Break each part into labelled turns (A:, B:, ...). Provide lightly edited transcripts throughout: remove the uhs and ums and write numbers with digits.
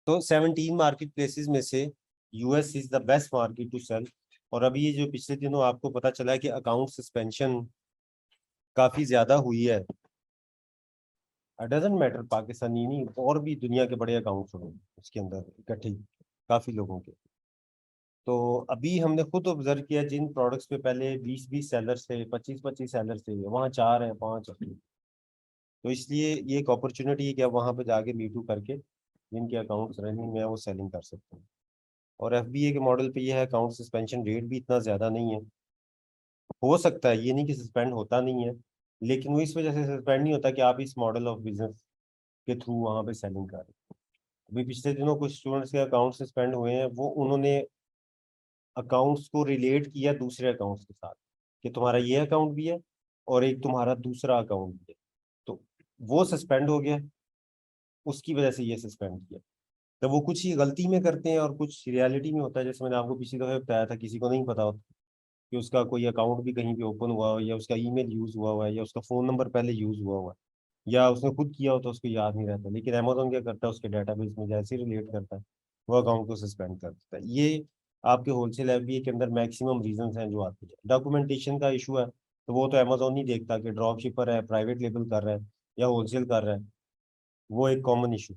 A: तो 17 market places में से US is the best market to sell. और अभी ये जो पिछले दिनों आपको पता चला है कि अकाउंट सस्पेंशन काफी ज्यादा हुई है। डजेंट मैटर पाकिस्तानी नहीं, और भी दुनिया के बड़े अकाउंट्स होंगे उसके अंदर इकट्ठे काफी लोगों के। तो अभी हमने खुद ऑब्जर्व किया जिन प्रोडक्ट्स पे पहले 20-20 सेलर्स थे, 25-25 सेलर्स थे, वहाँ 4 हैं, 5 हैं। तो इसलिए ये एक अपॉर्चुनिटी है कि आप वहाँ पे जाके मीटू करके जिनके अकाउंट्स रनिंग में है वो सेलिंग कर सकते हैं। और एफबीए के मॉडल पे ये है, अकाउंट सस्पेंशन रेट भी इतना ज़्यादा नहीं है। हो सकता है, ये नहीं कि सस्पेंड होता नहीं है, लेकिन वो इस वजह से सस्पेंड नहीं होता कि आप इस मॉडल ऑफ बिजनेस के थ्रू वहाँ पे सेलिंग कर रहे हैं। अभी पिछले दिनों कुछ स्टूडेंट्स के अकाउंट सस्पेंड हुए हैं, वो उन्होंने अकाउंट्स को रिलेट किया दूसरे अकाउंट्स के साथ कि तुम्हारा ये अकाउंट भी है और एक तुम्हारा दूसरा अकाउंट भी है। तो वो सस्पेंड हो गया, उसकी वजह से ये सस्पेंड किया। तो वो कुछ ही गलती में करते हैं और कुछ रियलिटी में होता है। जैसे मैंने आपको पिछली दफे बताया था, किसी को नहीं पता होता कि उसका कोई अकाउंट भी कहीं पे ओपन हुआ हो, या उसका ईमेल यूज हुआ हुआ है, या उसका फोन नंबर पहले यूज हुआ हुआ है, या उसने खुद किया हो तो उसको याद नहीं रहता। लेकिन अमेजोन क्या करता है, उसके डेटाबेस में जैसे ही रिलेट करता है वो अकाउंट को सस्पेंड कर देता है। ये आपके होलसेल एफबीए के अंदर मैक्सिमम रीजन हैं जो आते हैं। डॉक्यूमेंटेशन का इशू है, तो वो तो अमेजोन नहीं देखता कि ड्रॉप शिपर है, प्राइवेट लेबल कर रहा है या होलसेल कर रहा है। वो एक कॉमन इशू।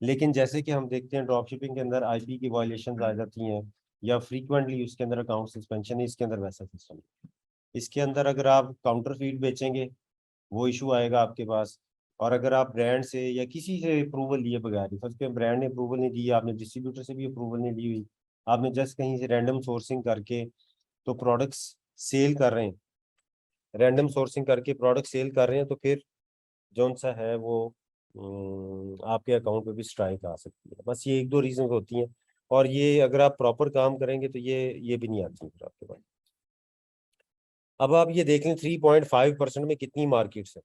A: लेकिन जैसे कि हम देखते हैं ड्रॉप शिपिंग के अंदर आईपी की वायलेशन आ जाती हैं, या फ्रीक्वेंटली उसके अंदर अकाउंट सस्पेंशन है, इसके अंदर वैसा सिस्टम है। इसके अंदर अगर आप काउंटर फीड बेचेंगे वो इशू आएगा आपके पास। और अगर आप ब्रांड से या किसी से अप्रूवल लिए बगैर ही, फर्स्ट ब्रांड ने अप्रूवल नहीं दी, आपने डिस्ट्रीब्यूटर से भी अप्रूवल नहीं ली हुई, आपने जस्ट कहीं से रैंडम सोर्सिंग करके तो प्रोडक्ट्स सेल कर रहे हैं, रैंडम सोर्सिंग करके प्रोडक्ट सेल कर रहे हैं, तो फिर जौन सा है वो आपके अकाउंट पे भी स्ट्राइक आ सकती है। बस ये एक दो रीजन होती हैं। और ये अगर आप प्रॉपर काम करेंगे तो ये भी नहीं आती फिर आपके पास। अब आप ये देख लें 3.5% में कितनी मार्केट्स है।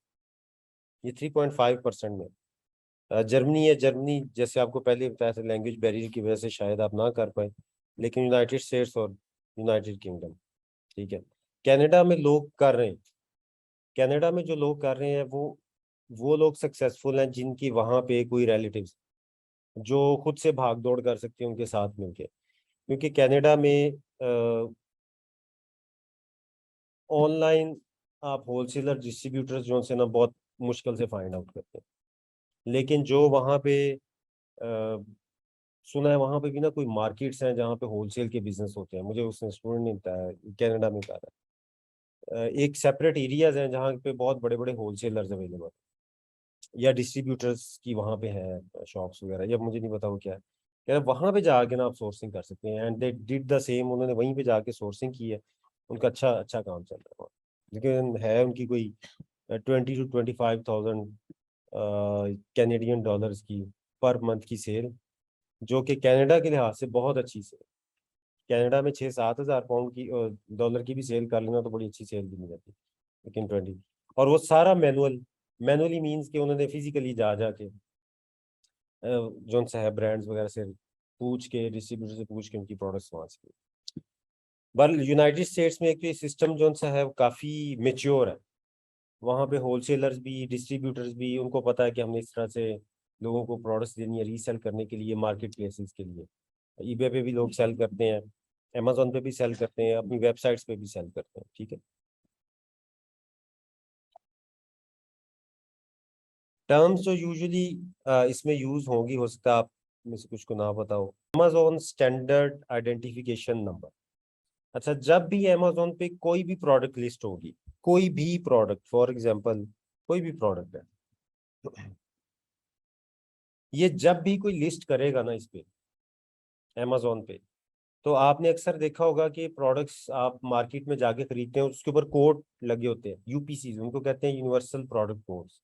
A: ये 3.5% में जर्मनी है। जर्मनी जैसे आपको पहले बताया था, लैंग्वेज बैरियर की वजह से शायद आप ना कर पाए, लेकिन यूनाइटेड स्टेट्स और यूनाइटेड किंगडम, ठीक है। कनाडा में लोग कर रहे हैं। कनाडा में जो लोग कर रहे हैं वो लोग सक्सेसफुल हैं जिनकी वहां पे कोई रिलेटिव्स जो खुद से भाग दौड़ कर सकते हैं उनके साथ मिलके। क्योंकि कनाडा में ऑनलाइन आप होलसेलर डिस्ट्रीब्यूटर्स जो से ना बहुत मुश्किल से फाइंड आउट करते हैं। लेकिन जो वहाँ पे सुना है वहाँ पे भी ना कोई मार्केट्स हैं जहाँ पे होलसेल के बिजनेस होते हैं। मुझे उसने स्टूडेंट ने बताया, कनाडा में कहा था एक सेपरेट एरियाज हैं जहाँ पे बहुत बड़े बड़े होलसेलर्स अवेलेबल या डिस्ट्रीब्यूटर्स की वहाँ पे है शॉप्स वगैरह, या मुझे नहीं पता वो क्या है। कह रहे वहाँ पे जाके ना आप सोर्सिंग कर सकते हैं, and they did the same. उन्होंने वहीं पे जाके सोर्सिंग की है। उनका अच्छा अच्छा काम चल रहा है वहाँ। लेकिन है उनकी कोई 20 to 25,000 कैनेडियन डॉलर्स की पर मंथ की सेल, जो कि कनाडा के लिहाज से बहुत अच्छी सेल। कनाडा में 6-7 हज़ार पाउंड की डॉलर की भी सेल कर लेना तो बड़ी अच्छी सेल भी नहीं जाती। लेकिन 20, और वो सारा मैनुअली मीन्स कि उन्होंने फिजिकली जा जाके जो सा है ब्रांड्स वगैरह से पूछ के, डिस्ट्रीब्यूटर से पूछ के उनकी प्रोडक्ट्स वहाँ से। पर यूनाइटेड स्टेट्स में एक तो सिस्टम जो सा है वो काफ़ी मेच्योर है। वहाँ पे होलसेलर्स भी डिस्ट्रीब्यूटर्स भी उनको पता है कि हमने इस तरह से लोगों को प्रोडक्ट्स देनी है रीसेल करने के लिए, मार्केट प्लेसेस के लिए। ईबे पे भी लोग सेल करते हैं, अमेजोन पे भी सेल करते हैं, अपनी वेबसाइट्स पे भी सेल करते हैं, ठीक है। टर्म्स जो यूजुअली इसमें यूज होंगी, हो सकता है आप में से कुछ को ना पता हो। Amazon standard identification number. अच्छा, जब भी अमेजोन पे कोई भी प्रोडक्ट लिस्ट होगी, कोई भी प्रोडक्ट, फॉर एग्जांपल कोई भी प्रोडक्ट है, ये जब भी कोई लिस्ट करेगा ना इस पे अमेजोन पे, तो आपने अक्सर देखा होगा कि प्रोडक्ट्स आप मार्केट में जाके खरीदते हैं उसके ऊपर कोड लगे होते हैं, यूपीसी उनको कहते हैं, यूनिवर्सल प्रोडक्ट कोड्स।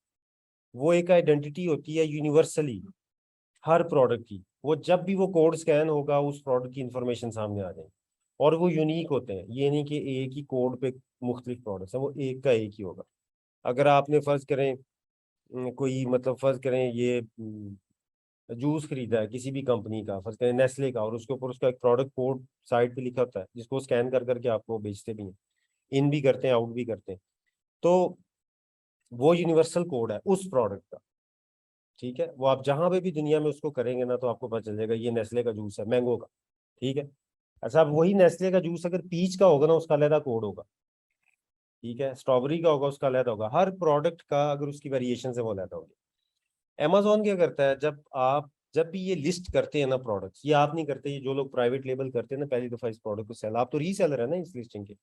A: वो एक आइडेंटिटी होती है यूनिवर्सली हर प्रोडक्ट की। वो जब भी वो कोड स्कैन होगा उस प्रोडक्ट की इंफॉर्मेशन सामने आ जाएगी। और वो यूनिक होते हैं, ये नहीं कि एक ही कोड पे मुख्तलिफ प्रोडक्ट्स हैं, वो एक का एक ही होगा। अगर आपने फर्ज करें कोई मतलब फर्ज करें ये जूस खरीदा है किसी भी कंपनी का, फर्ज करें नेस्ले का, और उसके ऊपर उसका एक प्रोडक्ट कोड साइड पे लिखा होता है जिसको स्कैन कर करके आपको बेचते भी हैं, इन भी करते हैं, आउट भी करते हैं। तो वो यूनिवर्सल कोड है उस प्रोडक्ट का। ठीक है, वो आप जहां पे भी दुनिया में उसको करेंगे ना तो आपको पता चल जाएगा ये नेस्ले का जूस है, मैंगो का। ठीक है, अच्छा अब वही नेस्ले का जूस अगर पीच का होगा ना उसका अलग कोड होगा। ठीक है, स्ट्रॉबेरी का होगा उसका अलग होगा, हर प्रोडक्ट का अगर उसकी वेरिएशन है वो अलग होगी। अमेजोन क्या करता है, जब भी ये लिस्ट करते हैं ना प्रोडक्ट्स, ये आप नहीं करते, ये जो लोग प्राइवेट लेबल करते हैं ना पहली दफा इस प्रोडक्ट को सेल, आप तो रीसेलर है ना इस लिस्टिंग के,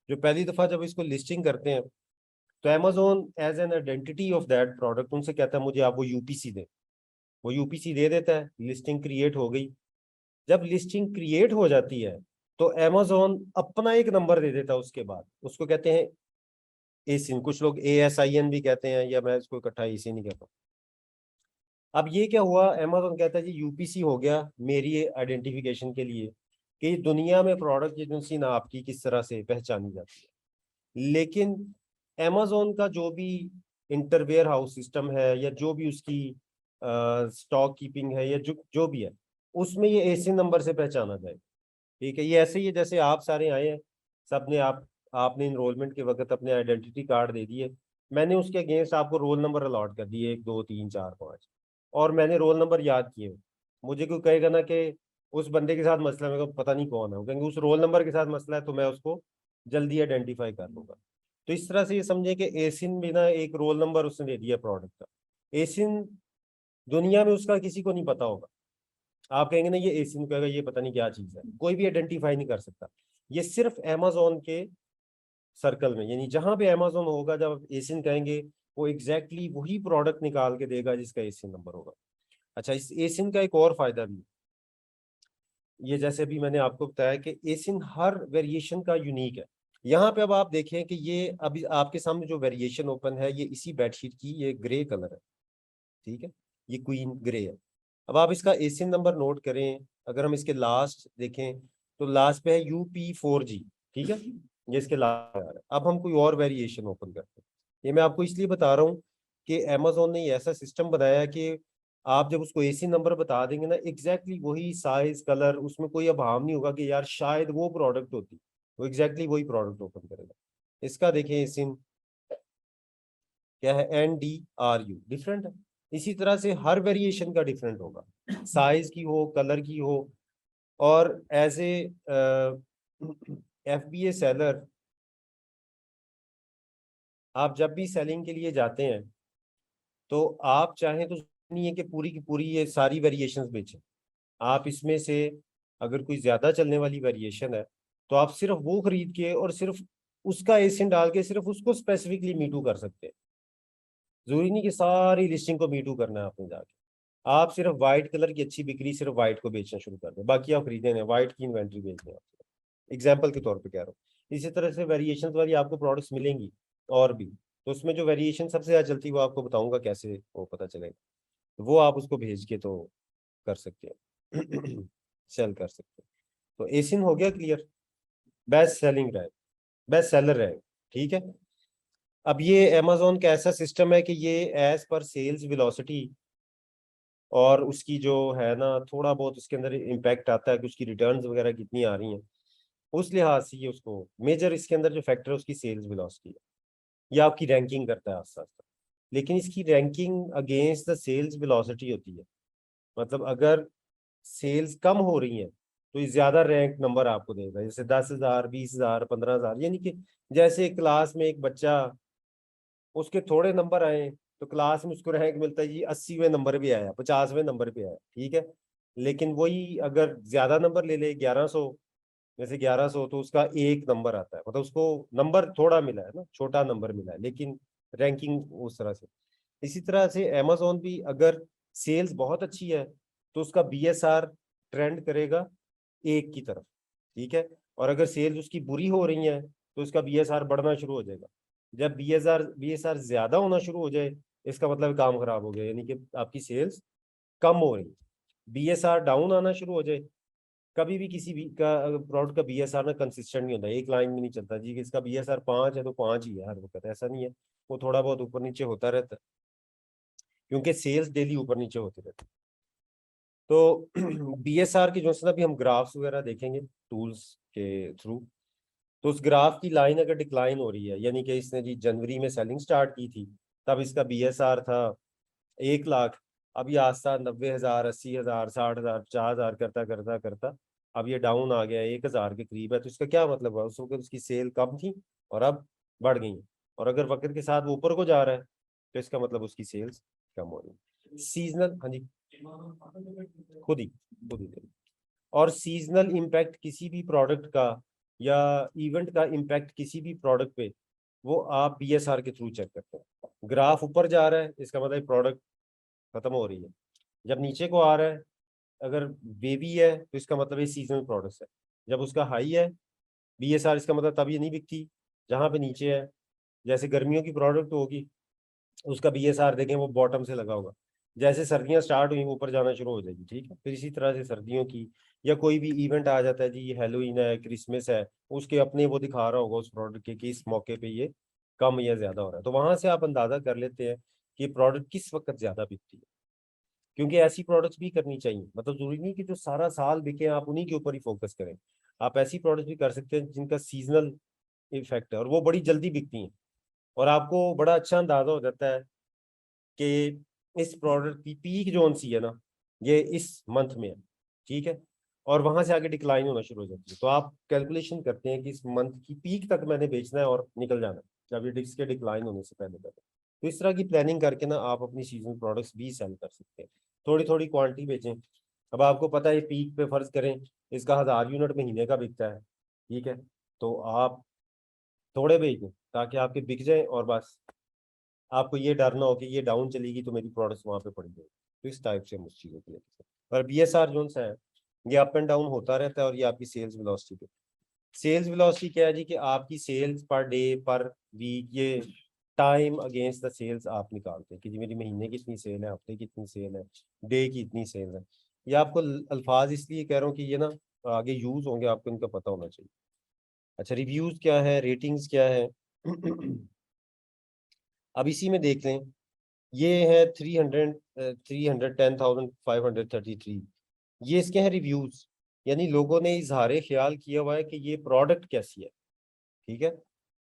A: जो पहली दफा जब इसको लिस्टिंग करते हैं तो Amazon as an identity of that product उनसे कहता है मुझे आप वो यूपीसी दें। वो यूपीसी दे देता है, लिस्टिंग क्रिएट हो गई। जब लिस्टिंग क्रिएट हो जाती है तो अमेजोन अपना एक नंबर दे देता है, उसके बाद उसको कहते हैं एसिन, कुछ लोग ASIN भी कहते हैं, या मैं इसको इकट्ठा एसिन ही कहता हूँ। अब ये क्या हुआ, अमेजोन कहता है जी यूपीसी हो गया मेरी आइडेंटिफिकेशन के लिए कि दुनिया में प्रोडक्ट एजेंसी ना आपकी किस तरह से पहचानी जाती है। लेकिन अमेजोन का जो भी इंटरवेयर हाउस सिस्टम है या जो भी उसकी स्टॉक कीपिंग है या जो जो भी है, उसमें ये एसिन नंबर से पहचाना जाए। ठीक है, ये ऐसे ही है जैसे आप सारे आए हैं, सबने आपने इनरोलमेंट के वक्त अपने आइडेंटिटी कार्ड दे दिए, मैंने उसके अगेंस्ट आपको रोल नंबर अलॉट कर दिए 1 2 3 4 5, और मैंने रोल नंबर याद किए। मुझे कोई कहेगा ना कि उस बंदे के साथ मसला है, मेरे को पता नहीं कौन है, वो कहेंगे उस रोल नंबर के साथ मसला है, तो मैं उसको जल्दी आइडेंटिफाई कर लूंगा। तो इस तरह से ये समझे कि एसिन बिना एक रोल नंबर उसने दे दिया प्रोडक्ट का। एसिन दुनिया में उसका किसी को नहीं पता होगा, आप कहेंगे ना ये एसिन, कहेगा ये पता नहीं क्या चीज है, कोई भी आइडेंटिफाई नहीं कर सकता। ये सिर्फ अमेजोन के सर्कल में, यानी जहां पे अमेजोन होगा जब आप एसिन कहेंगे वो एग्जैक्टली वही प्रोडक्ट निकाल के देगा जिसका एसिन नंबर होगा। अच्छा, इस एसिन का एक और फायदा भी, ये जैसे अभी मैंने आपको बताया कि एसिन हर वेरिएशन का यूनिक है। यहाँ पे अब आप देखें कि ये अभी आपके सामने जो वेरिएशन ओपन है ये इसी बेडशीट की, ये ग्रे कलर है। ठीक है, ये क्वीन ग्रे है। अब आप इसका एसिन नंबर नोट करें, अगर हम इसके लास्ट देखें तो लास्ट पे है UP4G। ठीक है, ये इसके लास्ट है। अब हम कोई और वेरिएशन ओपन करते हैं, ये मैं आपको इसलिए बता रहा हूँ कि अमेजोन ने ये ऐसा सिस्टम बनाया है कि आप जब उसको एसिन नंबर बता देंगे ना एग्जैक्टली वही साइज कलर, उसमें कोई अभाव नहीं होगा कि यार शायद वो प्रोडक्ट होती, वो एग्जैक्टली वही प्रोडक्ट ओपन करेगा। इसका देखें एसिन क्या है, NDRU डिफरेंट है। इसी तरह से हर वेरिएशन का डिफरेंट होगा, साइज की हो कलर की हो। और एज ए FBA सेलर, आप जब भी सेलिंग के लिए जाते हैं तो आप चाहें तो नहीं है कि पूरी की पूरी ये सारी वेरिएशंस बेचें। आप इसमें से अगर कोई ज्यादा चलने वाली वेरिएशन है तो आप सिर्फ वो खरीद के और सिर्फ उसका एसिन डाल के सिर्फ उसको स्पेसिफिकली मीटू कर सकते हैं। जरूरी नहीं कि सारी लिस्टिंग को मीटू करना है आपने जाके। आप सिर्फ व्हाइट कलर की अच्छी बिक्री सिर्फ व्हाइट को बेचना शुरू कर दें, बाकी आप खरीदे नहीं, व्हाइट की इन्वेंट्री बेच दें आप। एग्जाम्पल के तौर पे कह रहा हूँ। इसी तरह से वेरिएशन वाली आपको प्रोडक्ट्स मिलेंगी और भी, तो उसमें जो वेरिएशन सबसे ज्यादा चलती है वो आपको बताऊंगा कैसे वो पता चलेगा, तो वो आप उसको भेज के तो कर सकते हैं सेल कर सकते हैं। तो एसिन हो गया क्लियर, बेस्ट सेलिंग रहे, बेस्ट सेलर रहे। ठीक है, अब ये अमेजोन का ऐसा सिस्टम है कि ये एज पर सेल्स वेलोसिटी और उसकी जो है ना थोड़ा बहुत उसके अंदर इम्पैक्ट आता है कि उसकी रिटर्न्स वगैरह कितनी आ रही हैं, उस लिहाज से ये उसको मेजर इसके अंदर जो फैक्टर है उसकी सेल्स वेलोसिटी है। ये आपकी रैंकिंग करता है आस्ता आस्ता, लेकिन इसकी ranking against the sales velocity होती है। मतलब अगर सेल्स कम हो रही हैं तो ये ज्यादा रैंक नंबर आपको देगा, जैसे 10,000 20,000 15,000, यानी कि जैसे क्लास में एक बच्चा उसके थोड़े नंबर आए तो क्लास में उसको रैंक मिलता है जी 80वें नंबर पे आया, 50वें नंबर पे आया। ठीक है, लेकिन वही अगर ज्यादा नंबर ले ले 1100, जैसे 1100 तो उसका एक नंबर आता है, मतलब उसको नंबर थोड़ा मिला है ना, छोटा नंबर मिला है, लेकिन रैंकिंग उस तरह से। इसी तरह से अमेजोन भी अगर सेल्स बहुत अच्छी है तो उसका BSR ट्रेंड करेगा एक की तरफ। ठीक है, और अगर सेल्स उसकी बुरी हो रही है तो उसका BSR बढ़ना शुरू हो जाएगा। जब BSR ज्यादा होना शुरू हो जाए इसका मतलब काम खराब हो गया, यानी कि आपकी सेल्स कम हो रही। BSR डाउन आना शुरू हो जाए, कभी भी किसी भी का प्रोडक्ट का BSR ना कंसिस्टेंट नहीं होता, एक लाइन में नहीं चलता जी कि इसका BSR 5 है तो 5 ही है हर वक्त, ऐसा नहीं है। वो थोड़ा बहुत ऊपर नीचे होता रहता है क्योंकि सेल्स डेली ऊपर नीचे होते रहते हैं। तो BSR की जो है ना अभी हम ग्राफ्स वगैरह देखेंगे टूल्स के थ्रू, तो उस ग्राफ की लाइन अगर डिक्लाइन हो रही है, यानी कि इसने जी जनवरी में सेलिंग स्टार्ट की थी, तब इसका BSR था 1 लाख, अब ये आस्ता 90,000, 80,000, 60,000, 50,000 करता करता करता अब ये डाउन आ गया, 1,000 के करीब है। तो इसका क्या मतलब है, उस वक्त उसकी सेल कम थी और अब बढ़ गई है। और अगर वक्त के साथ वो ऊपर को जा रहा है तो इसका मतलब उसकी सेल्स कम हो रही है। सीजनल, हाँ जी, खुद ही दे। और सीजनल इम्पैक्ट किसी भी प्रोडक्ट का या इवेंट का इम्पैक्ट किसी भी प्रोडक्ट पे वो आप बीएसआर के थ्रू चेक करते हैं। ग्राफ ऊपर जा रहा है इसका मतलब प्रोडक्ट खत्म हो रही है। जब नीचे को आ रहा है, अगर बेबी है तो इसका मतलब ये सीजनल प्रोडक्ट्स है। जब उसका हाई है बीएसआर, इसका मतलब तब ये नहीं बिकती जहां पे नीचे है। जैसे गर्मियों की प्रोडक्ट होगी उसका बीएसआर देखें वो बॉटम से लगा होगा। जैसे सर्दियां स्टार्ट हुई ऊपर जाना शुरू हो जाएगी, ठीक है। फिर इसी तरह से सर्दियों की या कोई भी इवेंट आ जाता है जी, ये हैलोवीन है, क्रिसमस है, उसके अपने वो दिखा रहा होगा उस प्रोडक्ट के कि इस मौके पे ये कम या ज्यादा हो रहा है। तो वहां से आप अंदाजा कर लेते हैं कि प्रोडक्ट किस वक्त ज्यादा बिकती है। क्योंकि ऐसी प्रोडक्ट्स भी करनी चाहिए, मतलब जरूरी नहीं कि जो सारा साल बिके आप उन्हीं के ऊपर ही फोकस करें। आप ऐसी प्रोडक्ट्स भी कर सकते हैं जिनका सीजनल इफेक्ट है और वो बड़ी जल्दी बिकती हैं। और आपको बड़ा अच्छा अंदाजा हो जाता है कि इस प्रोडक्ट की पीक जोन सी है ना, ये इस मंथ में है, ठीक है। और वहां से आगे डिक्लाइन होना शुरू हो जाती है। तो आप कैलकुलेशन करते हैं कि इस मंथ की पीक तक मैंने बेचना है और निकल जाना है, जब ये डिस्क के डिक्लाइन होने से पहले पहले। तो इस तरह की प्लानिंग करके ना आप अपनी सीजनल प्रोडक्ट्स भी सेल कर सकते हैं। थोड़ी थोड़ी क्वांटिटी बेचें। अब आपको पता है पीक पे फर्ज करें इसका 1,000 यूनिट महीने का बिकता है, ठीक है। तो आप थोड़े बेच दें ताकि आपके बिक जाए और बस आपको ये डर ना हो कि ये डाउन चलेगी तो मेरी प्रोडक्ट्स वहां पे पड़ जाएगी। तो इस टाइप से हम उस चीज़ों को लेते हैं। पर बीएसआर जो सा है ये अप एंड डाउन होता रहता है और ये आपकी सेल्स वेलोसिटी पे। सेल्स वेलोसिटी क्या है जी, कि आपकी सेल्स पर डे पर वीक, ये टाइम अगेंस्ट द सेल्स आप निकालते हैं कि जी मेरी महीने की इतनी सेल है, हफ्ते की इतनी सेल है, डे की इतनी सेल है। ये आपको अल्फाज इसलिए कह रहा हूँ कि ये ना आगे यूज होंगे, आपको इनका पता होना चाहिए। अच्छा, रिव्यूज क्या है, रेटिंग्स क्या है अब इसी में देख लें। ये है 310,533, ये इसके हैं रिव्यूज। यानी लोगों ने इजहार ख्याल किया हुआ है कि ये प्रोडक्ट कैसी है, ठीक है।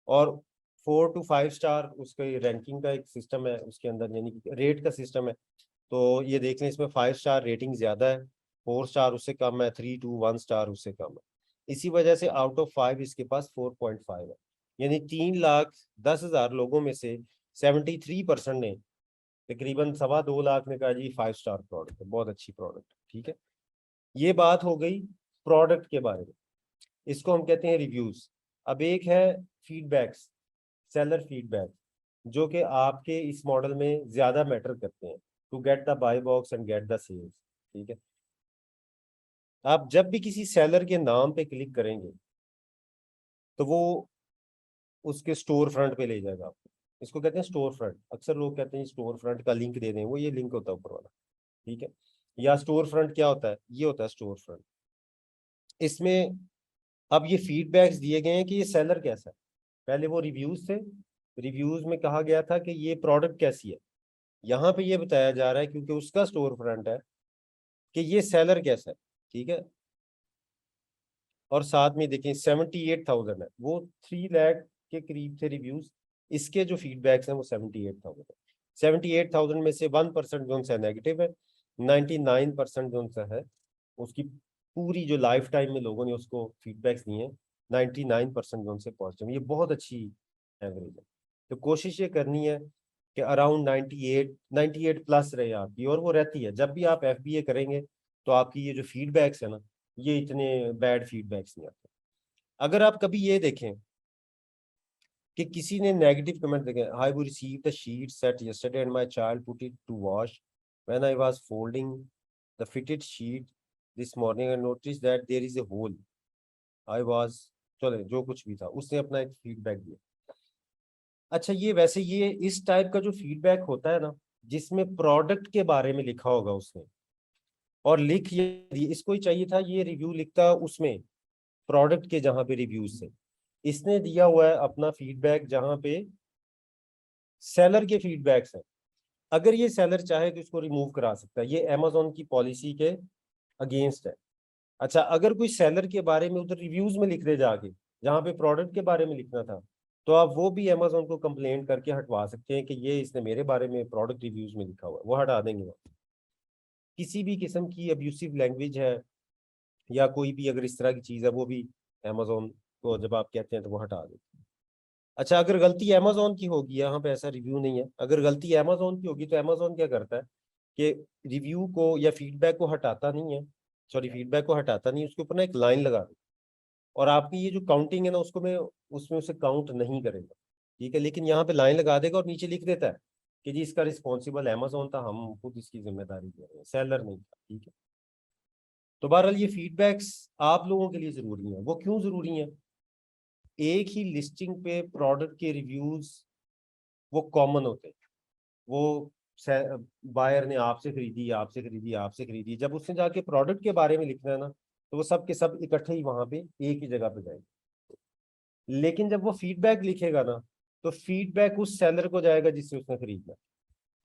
A: और 4 to 5 स्टार उसका रैंकिंग का एक सिस्टम है उसके अंदर, यानी रेट का सिस्टम है। तो ये देख लें इसमें 5 स्टार रेटिंग ज्यादा है, 4 स्टार उससे कम है, 3 to 1 स्टार उससे कम है। इसी वजह से आउट ऑफ 5 इसके पास 4.5 है। यानी 3,10,000 लोगों में से 73% ने, तकरीबन 2.25 लाख ने कहा जी 5 स्टार प्रोडक्ट है, बहुत अच्छी प्रोडक्ट है, ठीक है। ये बात हो गई प्रोडक्ट के बारे में, इसको हम कहते हैं रिव्यूज। अब एक है फीडबैक्स, सेलर फीडबैक, जो कि आपके इस मॉडल में ज्यादा मैटर करते हैं to get the buy box and get the sales, ठीक है। आप जब भी किसी सेलर के नाम पे क्लिक करेंगे तो वो उसके स्टोर फ्रंट पे ले जाएगा आपको। इसको कहते हैं स्टोर फ्रंट। अक्सर लोग कहते हैं स्टोर फ्रंट का लिंक दे दें, वो ये लिंक होता है ऊपर वाला, ठीक है। या स्टोर फ्रंट क्या होता है, ये होता है स्टोर फ्रंट। इसमें अब ये फीडबैक्स दिए गए हैं कि ये सेलर कैसा है। पहले वो रिव्यूज थे, रिव्यूज में कहा गया था कि ये प्रोडक्ट कैसी है। यहाँ पे ये बताया जा रहा है क्योंकि उसका स्टोर फ्रंट है कि ये सेलर कैसा है, ठीक है। और साथ में देखें 78,000 है, वो 3 लाख के करीब थे रिव्यूज, इसके जो फीडबैक्स हैं वो 78,000 है। 78,000 में से 1% जो उनसे नेगेटिव है, 99% जो उनसे है उसकी पूरी जो लाइफ टाइम में लोगों ने उसको फीडबैक्स दिए हैं, 99% जो उनसे पॉजिटिव। ये बहुत अच्छी एवरेज है। तो कोशिश ये करनी है कि अराउंड 98 प्लस रहे आपकी, और वो रहती है। जब भी आप एफबीए करेंगे तो आपकी ये जो फीडबैक्स है ना, ये इतने बैड फीडबैक्स नहीं आते। अगर आप कभी ये देखें कि किसी ने नेगेटिव कमेंट देखे, आई वो receive the sheet set yesterday and my child put it to wash when I was folding the fitted sheet this morning I notice that there is a hole, I was, चले जो कुछ भी था उसने अपना एक feedback दिया। अच्छा, ये वैसे ये इस टाइप का जो फीडबैक होता है ना, जिसमें प्रोडक्ट के बारे में लिखा होगा उसने, और लिख ये इसको ही चाहिए था ये रिव्यू लिखता उसमें प्रोडक्ट के जहां पे रिव्यूज से, इसने दिया हुआ है अपना फीडबैक जहां पे सेलर के फीडबैक्स हैं। अगर ये सेलर चाहे तो इसको रिमूव करा सकता है, ये अमेजोन की पॉलिसी के अगेंस्ट है। अच्छा, अगर कोई सेलर के बारे में उधर रिव्यूज में लिख दे जाके जहां पे प्रोडक्ट के बारे में लिखना था, तो आप वो भी अमेजोन को कंप्लेंट करके हटवा सकते हैं कि ये इसने मेरे बारे में प्रोडक्ट रिव्यूज में लिखा हुआ है, वो हटा देंगे वो। किसी भी किस्म की अब्यूसिव लैंग्वेज है या कोई भी अगर इस तरह की चीज़ है, वो भी अमेजोन को जब आप कहते हैं तो वो हटा देते हैं। अच्छा, अगर गलती अमेजोन की होगी, यहाँ पे ऐसा रिव्यू नहीं है, अगर गलती अमेजोन की होगी तो अमेजोन क्या करता है कि रिव्यू को या फीडबैक को हटाता नहीं है, सॉरी फीडबैक को हटाता नहीं, उसके ऊपर ना एक लाइन लगा दे, और आपकी ये जो काउंटिंग है ना उसको मैं उसमें उसे काउंट नहीं करेगा, ठीक है, लेकिन यहाँ पे लाइन लगा देगा और नीचे लिख देता है कि जी इसका रिस्पॉन्सिबल अमेजोन था, हम खुद इसकी जिम्मेदारी ले रहे हैं, सेलर नहीं था, ठीक है। तो बहरहाल ये फीडबैक्स आप लोगों के लिए जरूरी है। वो क्यों जरूरी है? एक ही लिस्टिंग पे प्रोडक्ट के रिव्यूज वो कॉमन होते हैं। वो बायर ने आपसे खरीदी, आपसे खरीदी, आपसे खरीदी, जब उसने जाके प्रोडक्ट के बारे में लिखना है ना, तो वो सब के सब इकट्ठे ही वहां पे एक ही जगह पे जाएंगे। लेकिन जब वो फीडबैक लिखेगा ना, तो फीडबैक उस सेलर को जाएगा जिससे उसने खरीदना।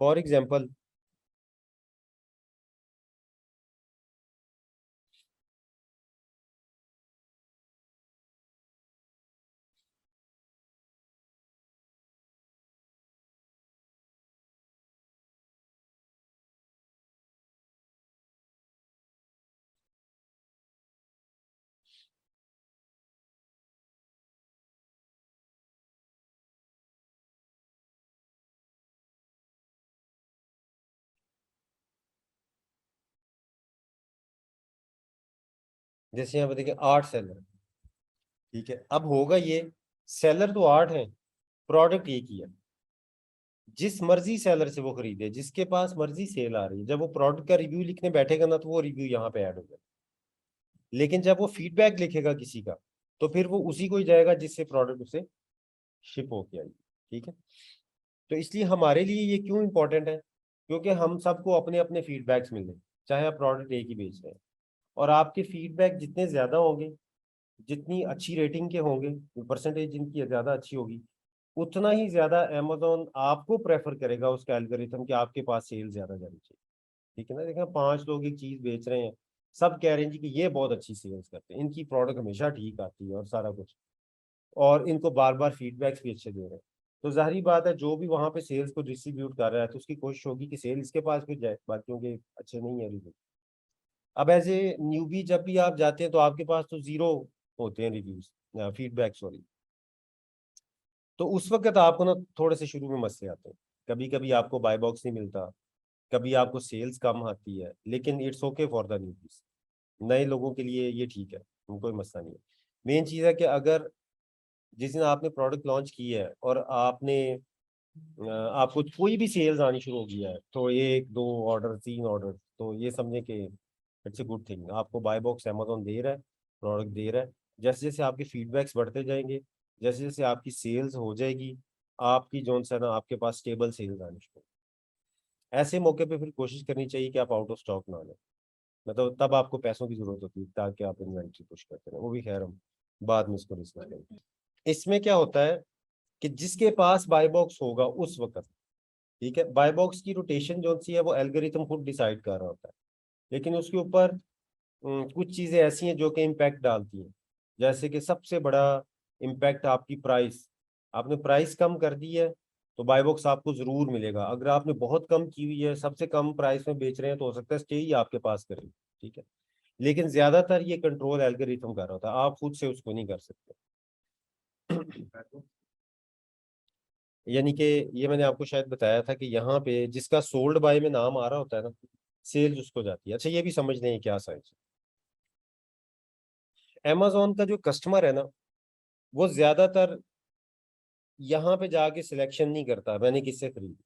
A: फॉर एग्जाम्पल, जैसे यहाँ पे देखिए 8 सेलर, ठीक है, अब होगा ये, सेलर तो 8 हैं, प्रोडक्ट एक ही है। जिस मर्जी सेलर से वो खरीदे, जिसके पास मर्जी सेल आ रही है, जब वो प्रोडक्ट का रिव्यू लिखने बैठेगा ना, तो वो रिव्यू यहाँ पे ऐड हो जाएगा। लेकिन जब वो फीडबैक लिखेगा किसी का, तो फिर वो उसी को ही जाएगा जिससे प्रोडक्ट उसे शिप होके आई, ठीक है। तो इसलिए हमारे लिए ये क्यों इंपॉर्टेंट है? क्योंकि हम सबको अपने अपने फीडबैक्स मिल रहे हैं, चाहे आप प्रोडक्ट एक ही बेच रहे हैं, और आपके फीडबैक जितने ज्यादा होंगे, जितनी अच्छी रेटिंग के होंगे, परसेंटेज जिनकी ज्यादा अच्छी होगी, उतना ही ज्यादा अमेजोन आपको प्रेफर करेगा उसका एल्गोरिथम कि आपके पास सेल ज्यादा जानी चाहिए, ठीक है ना। देखा, 5 लोग एक चीज बेच रहे हैं, सब कह रहे हैं जी कि ये बहुत अच्छी सेल्स करते हैं, इनकी प्रोडक्ट हमेशा ठीक आती है और सारा कुछ, और इनको बार बार फीडबैक्स भी अच्छे दे रहे हैं, तो जाहिर बात है जो भी वहां पे सेल्स को डिस्ट्रीब्यूट कर रहा है तो उसकी कोशिश होगी कि सेल इसके पास भी जाए, बाकियों के अच्छे नहीं है रिव्यू। अब ऐसे न्यूबी जब भी आप जाते हैं तो आपके पास तो जीरो होते हैं रिव्यूज, फीडबैक सॉरी, तो उस वक्त आपको ना थोड़े से शुरू में मसले आते हैं। कभी कभी आपको बाय बॉक्स नहीं मिलता, कभी आपको सेल्स कम आती है, लेकिन it's okay for the newbies, नए लोगों के लिए ये ठीक है, कोई मसला नहीं है। मेन चीज़ है कि अगर जिस दिन आपने प्रोडक्ट लॉन्च की है और आपने आपको कोई भी सेल्स आनी शुरू हो गया है, तो 1 2 ऑर्डर 3 ऑर्डर, तो ये समझे कि इट्स ए गुड थिंग, आपको बाय बॉक्स अमेजोन दे रहा है, प्रोडक्ट दे रहा है। जैसे जैसे आपके फीडबैक्स बढ़ते जाएंगे, जैसे जैसे आपकी सेल्स हो जाएगी, आपकी जोन से ना आपके पास स्टेबल सेल्स आनी शुरू, ऐसे मौके पे फिर कोशिश करनी चाहिए कि आप आउट ऑफ स्टॉक ना लें, मतलब तब आपको पैसों की जरूरत होती है ताकि आप इन्वेंट्री पुश करते रहें, वो भी खैर हम बाद में इसको डिस्कस करेंगे। इसमें क्या होता है कि जिसके पास बाय बॉक्स होगा उस वक्त, ठीक है, बाय बॉक्स की रोटेशन जो सी है वो एल्गोरिथम खुद डिसाइड कर रहा होता है, लेकिन उसके ऊपर कुछ चीजें ऐसी हैं जो कि इम्पैक्ट डालती हैं। जैसे कि सबसे बड़ा इम्पैक्ट आपकी प्राइस, आपने प्राइस कम कर दी है तो बाय बॉक्स आपको जरूर मिलेगा, अगर आपने बहुत कम की हुई है, सबसे कम प्राइस में बेच रहे हैं, तो हो सकता है स्टे ही आपके पास करें, ठीक है। लेकिन ज्यादातर ये कंट्रोल एल्गोरिथम कर रहा होता है, आप खुद से उसको नहीं कर सकते। यानी कि ये मैंने आपको शायद बताया था कि यहाँ पे जिसका सोल्ड बाय में नाम आ रहा होता है ना, सेल्स उसको जाती है। अच्छा, ये भी समझ लें क्या साइंस, amazon का जो कस्टमर है ना, वो ज्यादातर यहाँ पे जाके सिलेक्शन नहीं करता मैंने किससे खरीदी।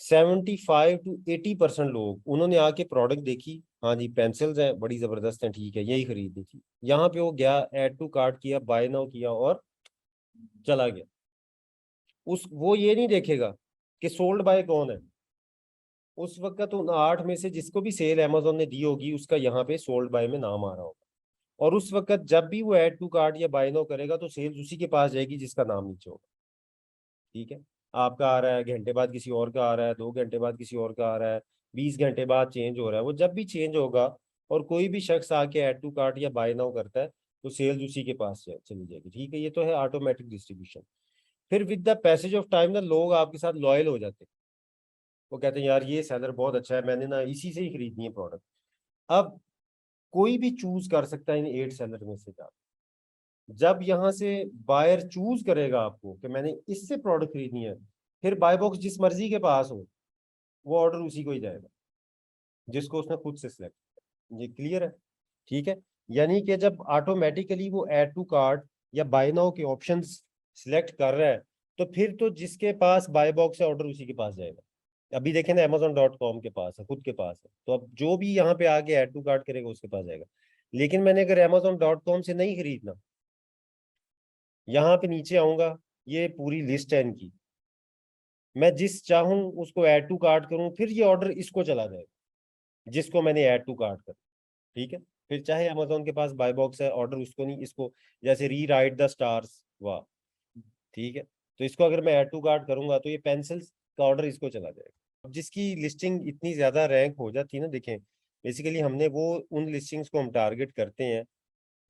A: 75 to 80% लोग उन्होंने आके प्रोडक्ट देखी, हाँ जी पेंसिल्स हैं बड़ी जबरदस्त हैं, ठीक है यही खरीदनी थी, यहाँ पे वो गया, ऐड टू कार्ट किया, बाय नाउ किया और चला गया। उस वो ये नहीं देखेगा कि सोल्ड बाय कौन है। उस वक्त उन 8 में से जिसको भी सेल अमेजोन ने दी होगी उसका यहाँ पे सोल्ड बाय में नाम आ रहा होगा, और उस वक्त जब भी वो ऐड टू कार्ट या बाय नाउ करेगा तो सेल्स उसी के पास जाएगी जिसका नाम नीचे होगा, ठीक है। आपका आ रहा है, घंटे बाद किसी और का आ रहा है, 2 घंटे बाद किसी और का आ रहा है, 20 घंटे बाद चेंज हो रहा है, वो जब भी चेंज होगा और कोई भी शख्स आके ऐड टू कार्ट या बाय नाउ करता है, तो सेल्स उसी के पास चली जाएगी, ठीक है। ये तो है ऑटोमेटिक डिस्ट्रीब्यूशन। फिर with the passage of time ना लोग आपके साथ लॉयल हो जाते हैं, वो कहते हैं यार ये सेलर बहुत अच्छा है, मैंने ना इसी से ही खरीदनी है प्रोडक्ट। अब कोई भी चूज कर सकता है इन 8 सेलर में से। जब यहाँ से बायर चूज करेगा आपको कि मैंने इससे प्रोडक्ट खरीदनी है, फिर बाय बॉक्स जिस मर्जी के पास हो वो ऑर्डर उसी को ही जाएगा जिसको उसने खुद से सिलेक्ट। ये क्लियर है? ठीक है। यानी कि जब ऑटोमेटिकली वो ऐड टू कार्ट या बाय नाउ के ऑप्शंस सिलेक्ट कर रहा है, तो फिर तो जिसके पास बाय बॉक्स है ऑर्डर उसी के पास जाएगा। अभी देखें ना, Amazon.com के पास है, खुद के पास है, तो अब जो भी यहाँ पे आके ऐड टू कार्ट करेगा उसके पास जाएगा। लेकिन मैंने अगर Amazon.com से नहीं खरीदना, यहाँ पे नीचे आऊंगा, ये पूरी लिस्ट है इनकी, मैं जिस चाहूं उसको ऐड टू कार्ट करूं, फिर ये ऑर्डर इसको चला जाएगा जिसको मैंने ऐड टू कार्ट कर। ठीक है। फिर चाहे अमेजोन के पास बाय बॉक्स है, ऑर्डर उसको नहीं, इसको। जैसे री राइट द स्टार्स, वाह, ठीक है, तो इसको अगर मैं ऐड टू कार्ट करूंगा तो ये पेंसिल्स का ऑर्डर इसको चला जाएगा। अब जिसकी लिस्टिंग इतनी ज्यादा रैंक हो जाती है ना, देखें, बेसिकली हमने वो उन लिस्टिंग्स को हम टारगेट करते हैं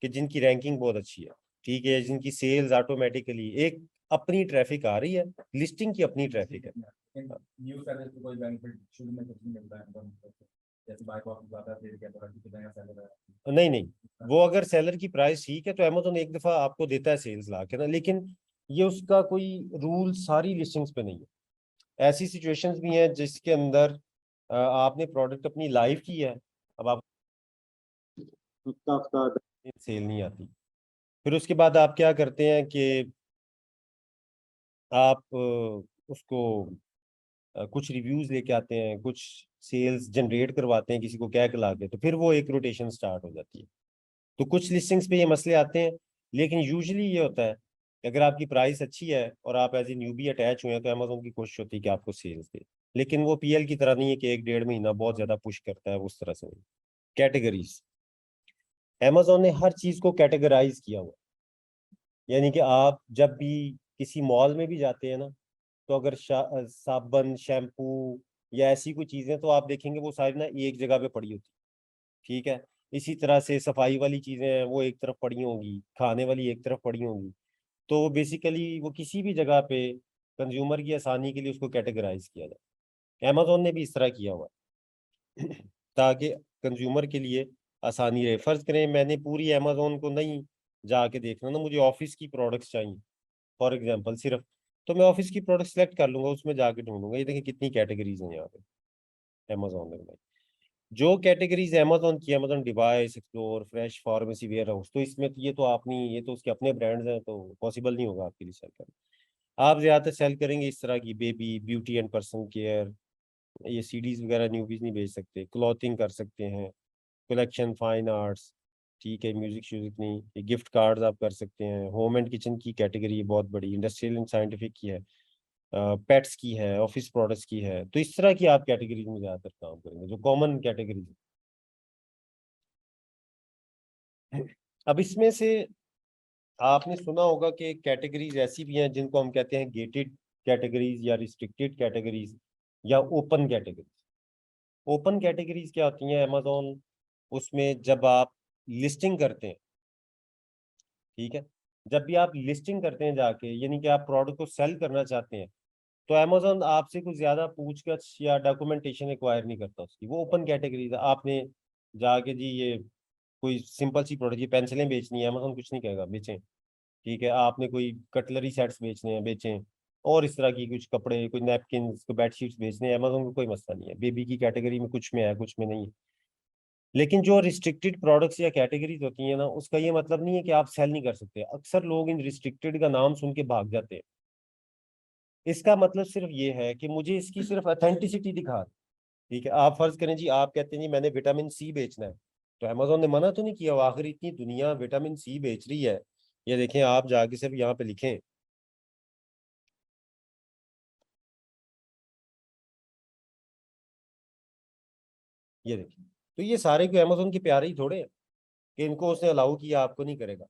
A: कि जिनकी रैंकिंग बहुत अच्छी है, ठीक है, जिनकी सेल्स ऑटोमेटिकली एक अपनी ट्रैफिक आ रही है, लिस्टिंग की अपनी ट्रैफिक है।
B: न्यू सर्विस को कोई बेनिफिट शुरू में कुछ नहीं मिलता है, जैसे बाय बॉक्स ज्यादा दे दिया तो किसी नया सेलर है।
A: नहीं नहीं, वो अगर सेलर की प्राइस ठीक है तो अमेजोन एक दफा आपको देता है सेल्स ला के ना, लेकिन ये उसका कोई रूल सारी लिस्टिंग्स पे नहीं है। ऐसी सिचुएशंस भी हैं जिसके अंदर आपने प्रोडक्ट अपनी लाइव की है, अब आप हफ्ता सेल नहीं आती, फिर उसके बाद आप क्या करते हैं कि आप उसको कुछ रिव्यूज लेके आते हैं, कुछ सेल्स जनरेट करवाते हैं किसी को कह के ला के, तो फिर वो एक रोटेशन स्टार्ट हो जाती है। तो कुछ लिस्टिंग्स पे ये मसले आते हैं, लेकिन यूजुअली ये होता है कि अगर आपकी प्राइस अच्छी है और आप एज ए न्यूबी अटैच हुए हैं, तो अमेजोन की कोशिश होती है कि आपको सेल्स दे। लेकिन वो पीएल की तरह नहीं है कि एक डेढ़ महीना बहुत ज्यादा पुश करता है, उस तरह से नहीं। कैटेगरीज, अमेजोन ने हर चीज को कैटेगराइज किया हुआ, यानी कि आप जब भी किसी मॉल में भी जाते हैं ना, तो अगर साबुन शैम्पू या ऐसी कोई चीजें, तो आप देखेंगे वो सारी ना एक जगह पे पड़ी होती। ठीक है। इसी तरह से सफाई वाली चीजें हैं वो एक तरफ पड़ी होंगी, खाने वाली एक तरफ पड़ी होंगी। तो बेसिकली वो किसी भी जगह पे कंज्यूमर की आसानी के लिए उसको कैटेगराइज किया जाए। अमेजोन ने भी इस तरह किया हुआ है ताकि कंज्यूमर के लिए आसानी रहे। फर्ज करें मैंने पूरी अमेजोन को नहीं जाके देखना ना, मुझे ऑफिस की प्रोडक्ट्स चाहिए फॉर एग्जांपल सिर्फ, तो मैं ऑफिस की प्रोडक्ट सेलेक्ट कर लूंगा, उसमें जाके ढूंढूंगा। ये देखिए कितनी कैटेगरीज हैं यहाँ पे अमेजोन में भाई। जो कैटेगरीज अमेजोन की, Amazon device, explore, fresh, pharmacy, warehouse, तो इसमें तो ये तो आप नहीं, ये तो उसके अपने ब्रांड्स हैं, तो पॉसिबल नहीं होगा आपके लिए सेल करना। आप ज्यादातर सेल करेंगे इस तरह की baby, beauty and personal care, ये सीडीज वगैरह न्यूबीज नहीं बेच सकते, क्लॉथिंग कर सकते हैं, कलेक्शन, फाइन आर्ट्स, ठीक है, म्यूजिक श्यूजिक नहीं, ये गिफ्ट कार्ड्स आप कर सकते हैं, होम एंड किचन की कैटेगरी बहुत बड़ी, इंडस्ट्रियल एंड साइंटिफिक की है, पेट्स की है, ऑफिस प्रोडक्ट्स की है। तो इस तरह की आप कैटेगरीज में ज्यादातर काम करेंगे जो कॉमन कैटेगरीज है। अब इसमें से आपने सुना होगा कि कैटेगरीज ऐसी भी हैं जिनको हम कहते हैं गेटेड कैटेगरीज या रिस्ट्रिक्टेड कैटेगरीज या ओपन कैटेगरीज। ओपन कैटेगरीज क्या होती हैं? अमेजोन उसमें जब आप लिस्टिंग करते हैं, ठीक है, जब भी आप लिस्टिंग करते हैं जाके, यानी कि आप प्रोडक्ट को सेल करना चाहते हैं, तो अमेजोन आपसे कुछ ज्यादा पूछगछ या डॉक्यूमेंटेशन रिक्वायर नहीं करता उसकी, वो ओपन कैटेगरीज है। आपने जाके जी ये कोई सिंपल सी प्रोडक्ट, ये पेंसिलें बेचनी है, अमेजोन कुछ नहीं कहेगा बेचें। ठीक है, आपने कोई कटलरी सेट्स बेचने हैं, बेचें। और इस तरह की कुछ कपड़े, कोई नैपकिन, बेडशीट्स बेचने हैं, अमेजोन को कोई मसला नहीं है। बेबी की कैटेगरी में कुछ में है, कुछ में नहीं है। लेकिन जो रिस्ट्रिक्टेड प्रोडक्ट्स या कैटेगरीज होती है ना, उसका ये मतलब नहीं है कि आप सेल नहीं कर सकते। अक्सर लोग इन रिस्ट्रिक्टेड का नाम सुन के भाग जाते हैं। इसका मतलब सिर्फ ये है कि मुझे इसकी सिर्फ अथेंटिसिटी दिखा। ठीक है, आप फर्ज करें जी, आप कहते हैं जी मैंने विटामिन सी बेचना है, तो अमेजोन ने मना तो नहीं किया। आखिर इतनी दुनिया विटामिन सी बेच रही है, ये देखें, आप जाके सिर्फ यहाँ पे लिखें, ये देखिए, तो ये सारे को अमेजोन के प्यारे ही थोड़े हैं कि इनको उसने अलाउ किया, आपको नहीं करेगा।